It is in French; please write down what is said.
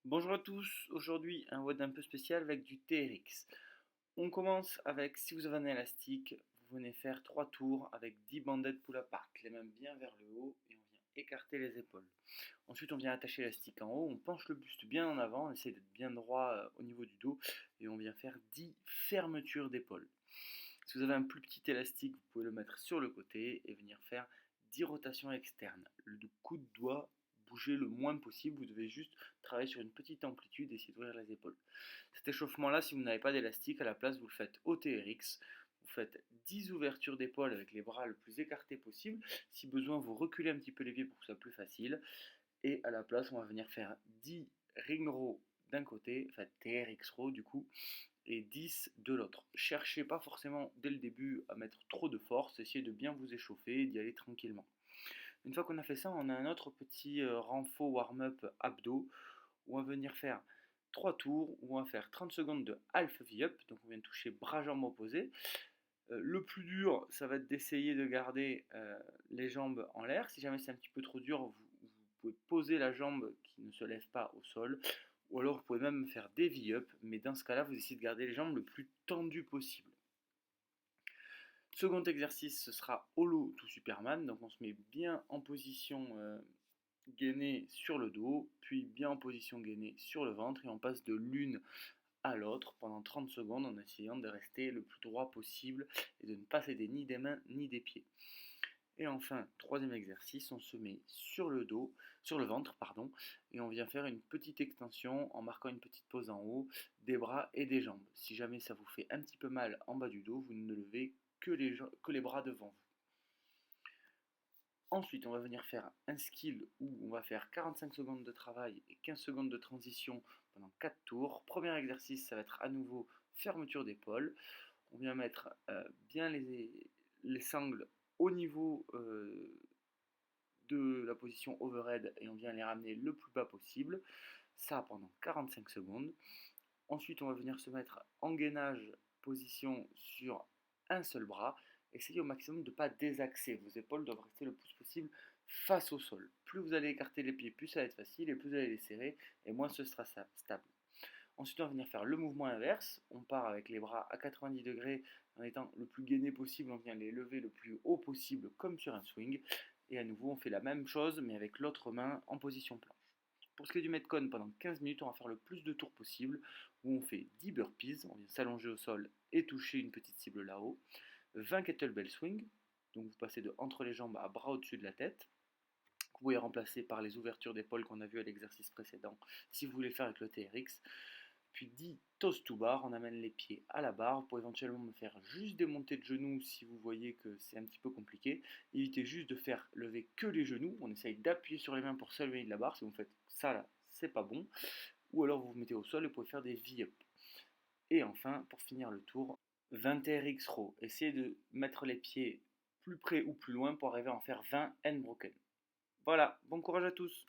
Bonjour à tous, aujourd'hui un WOD un peu spécial avec du TRX. On commence avec, si vous avez un élastique, vous venez faire 3 tours avec 10 bandettes pull apart, les mains bien vers le haut et on vient écarter les épaules. Ensuite on vient attacher l'élastique en haut, on penche le buste bien en avant, on essaie d'être bien droit au niveau du dos et on vient faire 10 fermetures d'épaule. Si vous avez un plus petit élastique, vous pouvez le mettre sur le côté et venir faire 10 rotations externes. Le coup de doigt bouger le moins possible, vous devez juste travailler sur une petite amplitude et essayer d'ouvrir les épaules. Cet échauffement-là, si vous n'avez pas d'élastique, à la place vous le faites au TRX. Vous faites 10 ouvertures d'épaule avec les bras le plus écartés possible. Si besoin, vous reculez un petit peu les pieds pour que ce soit plus facile. Et à la place, on va venir faire 10 ring row d'un côté, enfin TRX row du coup, et 10 de l'autre. Cherchez pas forcément dès le début à mettre trop de force, essayez de bien vous échauffer, d'y aller tranquillement. Une fois qu'on a fait ça, on a un autre petit renfort warm-up abdos où on va venir faire 3 tours, où on va faire 30 secondes de half V-up, donc on vient de toucher bras-jambes opposés. Le plus dur, ça va être d'essayer de garder les jambes en l'air. Si jamais c'est un petit peu trop dur, vous pouvez poser la jambe qui ne se lève pas au sol. Ou alors vous pouvez même faire des V-up, mais dans ce cas-là, vous essayez de garder les jambes le plus tendues possible. Second exercice, ce sera Holo to Superman. Donc on se met bien en position gainée sur le dos, puis bien en position gainée sur le ventre, et on passe de l'une à l'autre pendant 30 secondes en essayant de rester le plus droit possible et de ne pas céder ni des mains ni des pieds. Et enfin, troisième exercice, on se met sur le dos, sur le ventre, pardon, et on vient faire une petite extension en marquant une petite pause en haut des bras et des jambes. Si jamais ça vous fait un petit peu mal en bas du dos, vous ne levez que les bras devant vous. Ensuite, on va venir faire un skill où on va faire 45 secondes de travail et 15 secondes de transition pendant 4 tours. Premier exercice, ça va être à nouveau fermeture d'épaule. On vient mettre bien les sangles au niveau de la position overhead et on vient les ramener le plus bas possible. Ça pendant 45 secondes. Ensuite, on va venir se mettre en gainage, position sur un seul bras. Essayez au maximum de ne pas désaxer. Vos épaules doivent rester le plus possible face au sol. Plus vous allez écarter les pieds, plus ça va être facile, et plus vous allez les serrer, et moins ce sera stable. Ensuite, on va venir faire le mouvement inverse. On part avec les bras à 90 degrés en étant le plus gainé possible. On vient les lever le plus haut possible, comme sur un swing. Et à nouveau, on fait la même chose, mais avec l'autre main en position planche. Pour ce qui est du Metcon, pendant 15 minutes, on va faire le plus de tours possible, où on fait 10 burpees, on vient s'allonger au sol et toucher une petite cible là-haut, 20 kettlebell swing, donc vous passez de entre les jambes à bras au-dessus de la tête, vous pouvez remplacer par les ouvertures d'épaule qu'on a vu à l'exercice précédent, si vous voulez faire avec le TRX, puis 10 toes to bar, on amène les pieds à la barre pour éventuellement me faire juste des montées de genoux si vous voyez que c'est un petit peu compliqué. Évitez juste de faire lever que les genoux, on essaye d'appuyer sur les mains pour s'élever de la barre, si vous faites ça là, c'est pas bon. Ou alors vous vous mettez au sol et vous pouvez faire des V-up. Et enfin, pour finir le tour, 20 TRX row. Essayez de mettre les pieds plus près ou plus loin pour arriver à en faire 20 hand broken. Voilà, bon courage à tous.